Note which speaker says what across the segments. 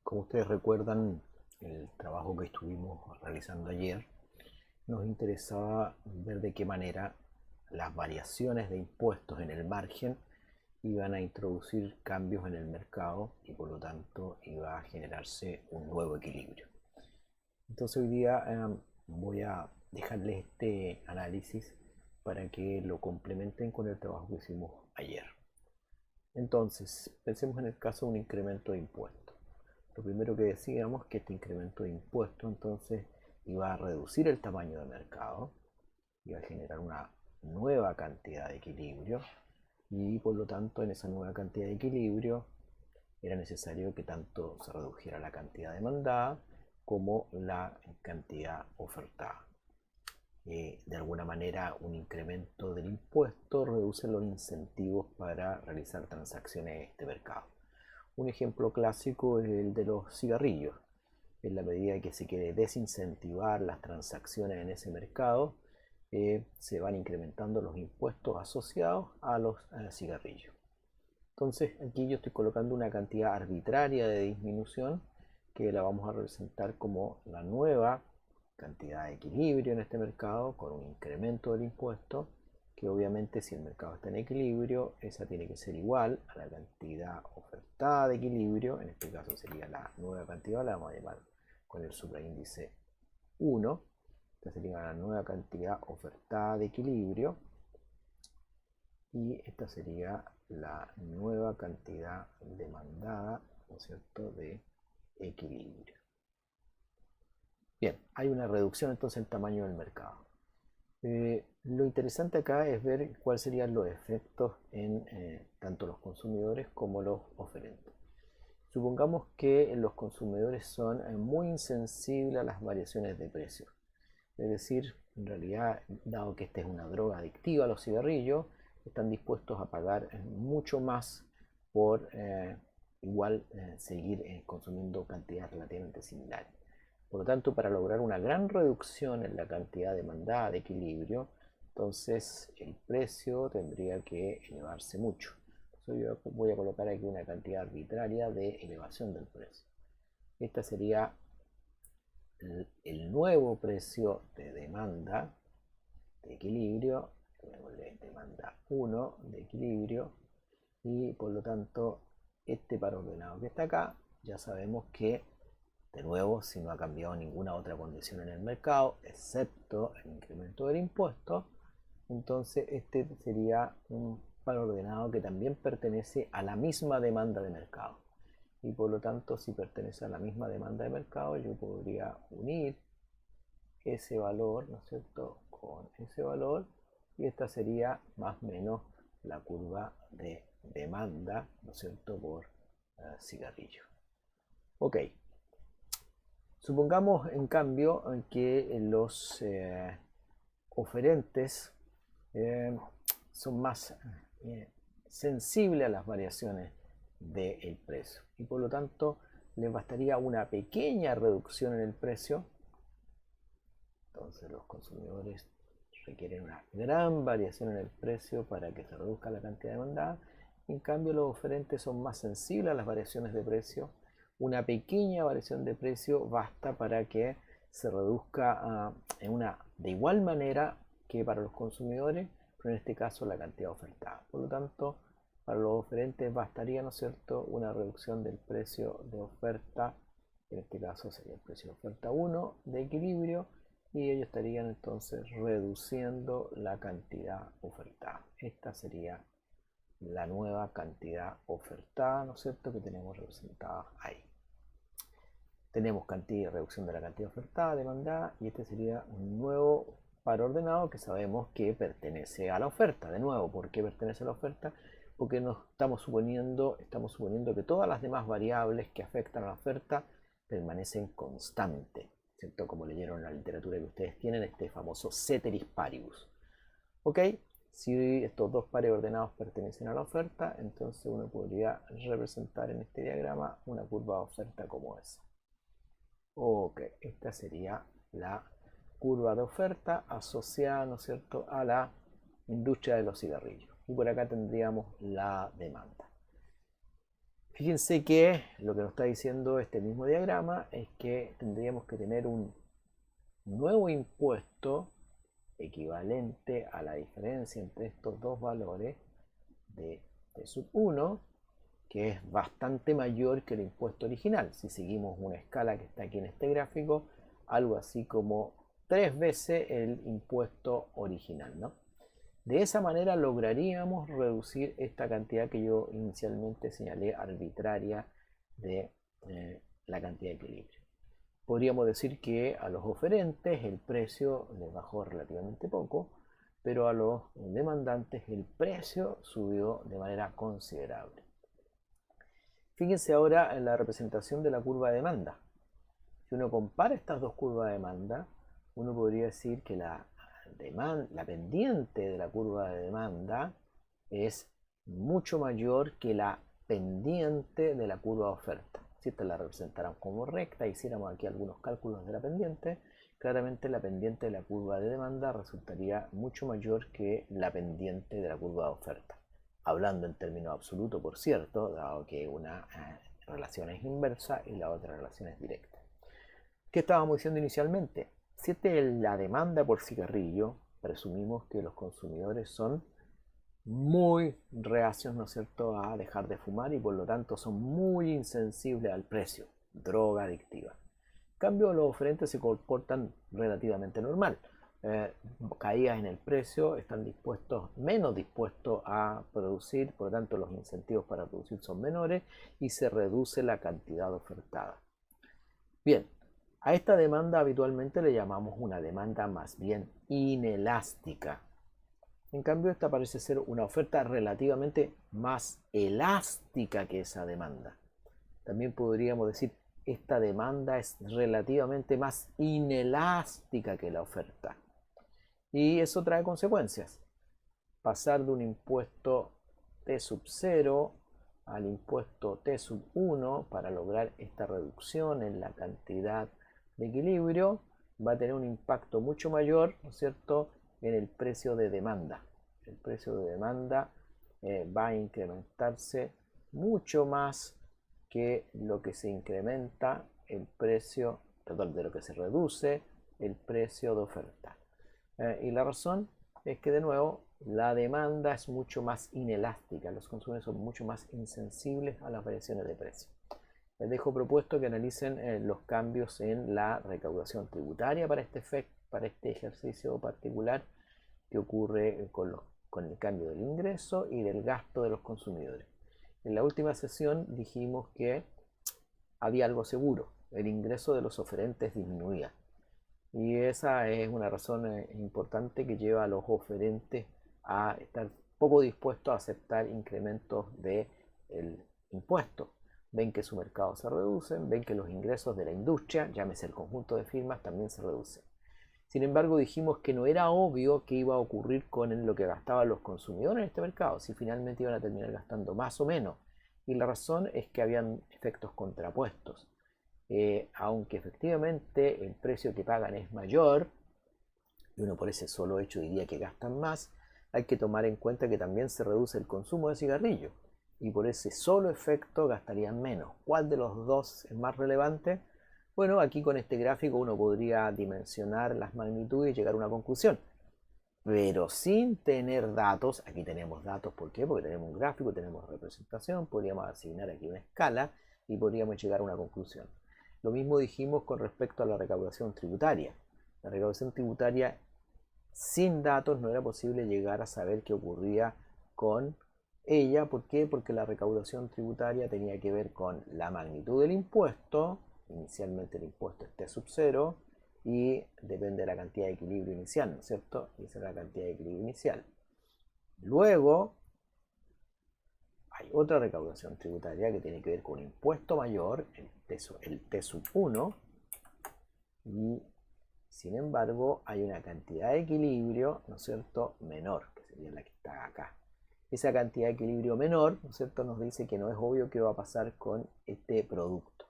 Speaker 1: Como ustedes recuerdan, el trabajo que estuvimos realizando ayer, nos interesaba ver de qué manera las variaciones de impuestos en el margen iban a introducir cambios en el mercado y por lo tanto iba a generarse un nuevo equilibrio. Entonces hoy día voy a dejarles este análisis para que lo complementen con el trabajo que hicimos ayer. Entonces, pensemos en el caso de un incremento de impuestos. Lo primero que decíamos que este incremento de impuestos entonces iba a reducir el tamaño de mercado, iba a generar una nueva cantidad de equilibrio y por lo tanto en esa nueva cantidad de equilibrio era necesario que tanto se redujera la cantidad demandada como la cantidad ofertada. De alguna manera un incremento del impuesto reduce los incentivos para realizar transacciones en este mercado. Un ejemplo clásico es el de los cigarrillos. En la medida que se quiere desincentivar las transacciones en ese mercado, se van incrementando los impuestos asociados a los cigarrillos. Entonces aquí yo estoy colocando una cantidad arbitraria de disminución que la vamos a representar como la nueva cantidad de equilibrio en este mercado con un incremento del impuesto, que obviamente si el mercado está en equilibrio, esa tiene que ser igual a la cantidad ofertada de equilibrio, en este caso sería la nueva cantidad, la vamos a llamar con el supraíndice 1, esta sería la nueva cantidad ofertada de equilibrio, y esta sería la nueva cantidad demandada, ¿no es cierto?, de equilibrio. Bien, hay una reducción entonces en el tamaño del mercado. Lo interesante acá es ver cuáles serían los efectos en tanto los consumidores como los oferentes. Supongamos que los consumidores son muy insensibles a las variaciones de precios. Es decir, en realidad, dado que esta es una droga adictiva, los cigarrillos, están dispuestos a pagar mucho más por igual seguir consumiendo cantidades relativamente similares. Por lo tanto, para lograr una gran reducción en la cantidad demandada de equilibrio, entonces el precio tendría que elevarse mucho. Entonces yo voy a colocar aquí una cantidad arbitraria de elevación del precio. Esta sería el nuevo precio de demanda de equilibrio, demanda 1 de equilibrio, y por lo tanto este par ordenado que está acá, ya sabemos que de nuevo, si no ha cambiado ninguna otra condición en el mercado, excepto el incremento del impuesto, entonces este sería un par ordenado que también pertenece a la misma demanda de mercado. Y por lo tanto, si pertenece a la misma demanda de mercado, yo podría unir ese valor, ¿no es cierto?, con ese valor, y esta sería más o menos la curva de demanda, ¿no es cierto?, por cigarrillo. Ok. Supongamos en cambio que los oferentes son más sensibles a las variaciones del precio y por lo tanto les bastaría una pequeña reducción en el precio. Entonces los consumidores requieren una gran variación en el precio para que se reduzca la cantidad demandada. En cambio los oferentes son más sensibles a las variaciones de precio. Una pequeña variación de precio basta para que se reduzca de igual manera que para los consumidores, pero en este caso la cantidad ofertada. Por lo tanto, para los oferentes bastaría, ¿no es cierto?, una reducción del precio de oferta, en este caso sería el precio de oferta 1 de equilibrio, y ellos estarían entonces reduciendo la cantidad ofertada. Esta sería la nueva cantidad ofertada, ¿no es cierto?, que tenemos representada ahí. Tenemos reducción de la cantidad ofertada, demandada, y este sería un nuevo par ordenado que sabemos que pertenece a la oferta. De nuevo, ¿por qué pertenece a la oferta? Porque nos estamos suponiendo que todas las demás variables que afectan a la oferta permanecen constantes, ¿cierto? Como leyeron en la literatura que ustedes tienen, este famoso ceteris paribus. ¿Ok? Si estos dos pares ordenados pertenecen a la oferta, entonces uno podría representar en este diagrama una curva de oferta como esa. Ok, esta sería la curva de oferta asociada, ¿no es cierto?, a la industria de los cigarrillos. Y por acá tendríamos la demanda. Fíjense que lo que nos está diciendo este mismo diagrama es que tendríamos que tener un nuevo impuesto equivalente a la diferencia entre estos dos valores de T sub 1, que es bastante mayor que el impuesto original. Si seguimos una escala que está aquí en este gráfico, algo así como 3 veces el impuesto original, ¿no? De esa manera lograríamos reducir esta cantidad que yo inicialmente señalé arbitraria de la cantidad de equilibrio. Podríamos decir que a los oferentes el precio les bajó relativamente poco, pero a los demandantes el precio subió de manera considerable. Fíjense ahora en la representación de la curva de demanda. Si uno compara estas dos curvas de demanda, uno podría decir que la pendiente de la curva de demanda es mucho mayor que la pendiente de la curva de oferta. Si esta la representáramos como recta, hiciéramos aquí algunos cálculos de la pendiente, claramente la pendiente de la curva de demanda resultaría mucho mayor que la pendiente de la curva de oferta. Hablando en términos absolutos, por cierto, dado que una relación es inversa y la otra relación es directa. ¿Qué estábamos diciendo inicialmente? Si esta es la demanda por cigarrillo, presumimos que los consumidores son muy reacios, ¿no es cierto?, a dejar de fumar y por lo tanto son muy insensibles al precio, droga adictiva. En cambio, los oferentes se comportan relativamente normal. Caídas en el precio, están menos dispuestos a producir, por lo tanto los incentivos para producir son menores y se reduce la cantidad ofertada. Bien, a esta demanda habitualmente le llamamos una demanda más bien inelástica. En cambio, esta parece ser una oferta relativamente más elástica que esa demanda. También podríamos decir, esta demanda es relativamente más inelástica que la oferta. Y eso trae consecuencias. Pasar de un impuesto T sub 0 al impuesto T sub 1 para lograr esta reducción en la cantidad de equilibrio va a tener un impacto mucho mayor, ¿no es cierto?, en el precio de demanda. El precio de demanda va a incrementarse mucho más que lo que se incrementa el precio, perdón, de lo que se reduce el precio de oferta. Y la razón es que, de nuevo, la demanda es mucho más inelástica, los consumidores son mucho más insensibles a las variaciones de precio. Les dejo propuesto que analicen los cambios en la recaudación tributaria para este ejercicio particular que ocurre con el cambio del ingreso y del gasto de los consumidores. En la última sesión dijimos que había algo seguro, el ingreso de los oferentes disminuía. Y esa es una razón importante que lleva a los oferentes a estar poco dispuestos a aceptar incrementos del impuesto. Ven que su mercado se reduce, ven que los ingresos de la industria, llámese el conjunto de firmas, también se reducen. Sin embargo, dijimos que no era obvio qué iba a ocurrir con lo que gastaban los consumidores en este mercado, si finalmente iban a terminar gastando más o menos. Y la razón es que habían efectos contrapuestos. Aunque efectivamente el precio que pagan es mayor, y uno por ese solo hecho diría que gastan más, hay que tomar en cuenta que también se reduce el consumo de cigarrillos, y por ese solo efecto gastarían menos. ¿Cuál de los dos es más relevante? Bueno, aquí con este gráfico uno podría dimensionar las magnitudes y llegar a una conclusión, pero sin tener datos. Aquí tenemos datos, ¿por qué? Porque tenemos un gráfico, tenemos representación, podríamos asignar aquí una escala y podríamos llegar a una conclusión. Lo mismo dijimos con respecto a la recaudación tributaria. La recaudación tributaria sin datos no era posible llegar a saber qué ocurría con ella. ¿Por qué? Porque la recaudación tributaria tenía que ver con la magnitud del impuesto. Inicialmente el impuesto es T sub 0 y depende de la cantidad de equilibrio inicial, ¿no es cierto? Y esa es la cantidad de equilibrio inicial. Luego hay otra recaudación tributaria que tiene que ver con un impuesto mayor, el T sub 1, y sin embargo hay una cantidad de equilibrio, ¿no es cierto?, menor, que sería la que está acá. Esa cantidad de equilibrio menor, ¿no es cierto?, nos dice que no es obvio qué va a pasar con este producto.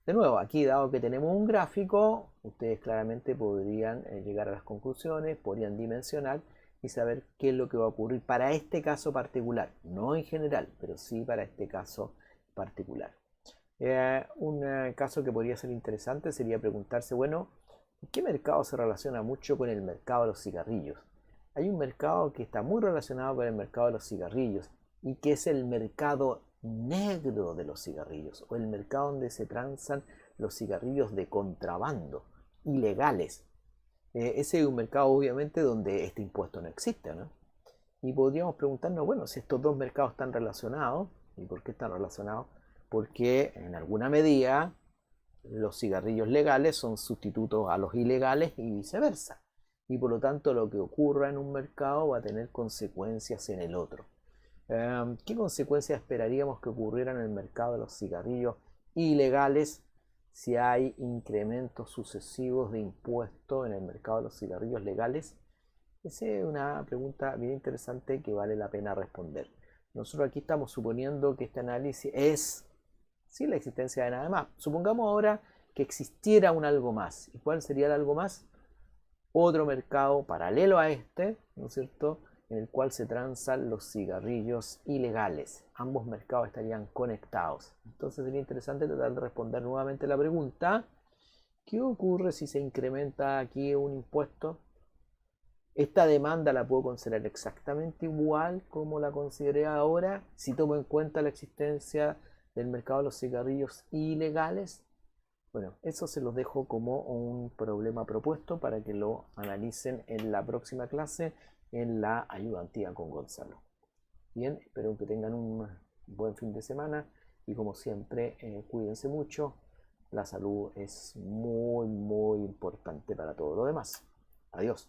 Speaker 1: De nuevo, aquí dado que tenemos un gráfico, ustedes claramente podrían llegar a las conclusiones, podrían dimensionar y saber qué es lo que va a ocurrir para este caso particular, no en general, pero sí para este caso particular. Un caso que podría ser interesante sería preguntarse, bueno, ¿qué mercado se relaciona mucho con el mercado de los cigarrillos? Hay un mercado que está muy relacionado con el mercado de los cigarrillos y que es el mercado negro de los cigarrillos, o el mercado donde se transan los cigarrillos de contrabando, ilegales. Ese es un mercado obviamente donde este impuesto no existe, ¿no? Y podríamos preguntarnos, bueno, si estos dos mercados están relacionados, ¿y por qué están relacionados? Porque en alguna medida los cigarrillos legales son sustitutos a los ilegales y viceversa. Y por lo tanto lo que ocurra en un mercado va a tener consecuencias en el otro. ¿Qué consecuencias esperaríamos que ocurrieran en el mercado de los cigarrillos ilegales si hay incrementos sucesivos de impuestos en el mercado de los cigarrillos legales? Esa es una pregunta bien interesante que vale la pena responder. Nosotros aquí estamos suponiendo que este análisis es sin la existencia de nada más. Supongamos ahora que existiera un algo más. ¿Y cuál sería el algo más? Otro mercado paralelo a este, ¿no es cierto?, en el cual se transan los cigarrillos ilegales. Ambos mercados estarían conectados. Entonces sería interesante tratar de responder nuevamente la pregunta: ¿qué ocurre si se incrementa aquí un impuesto? Esta demanda la puedo considerar exactamente igual como la consideré ahora si tomo en cuenta la existencia del mercado de los cigarrillos ilegales. Bueno, eso se los dejo como un problema propuesto para que lo analicen en la próxima clase en la ayudantía con Gonzalo. Bien, espero que tengan un buen fin de semana y como siempre, cuídense mucho. La salud es muy, muy importante para todo lo demás. Adiós.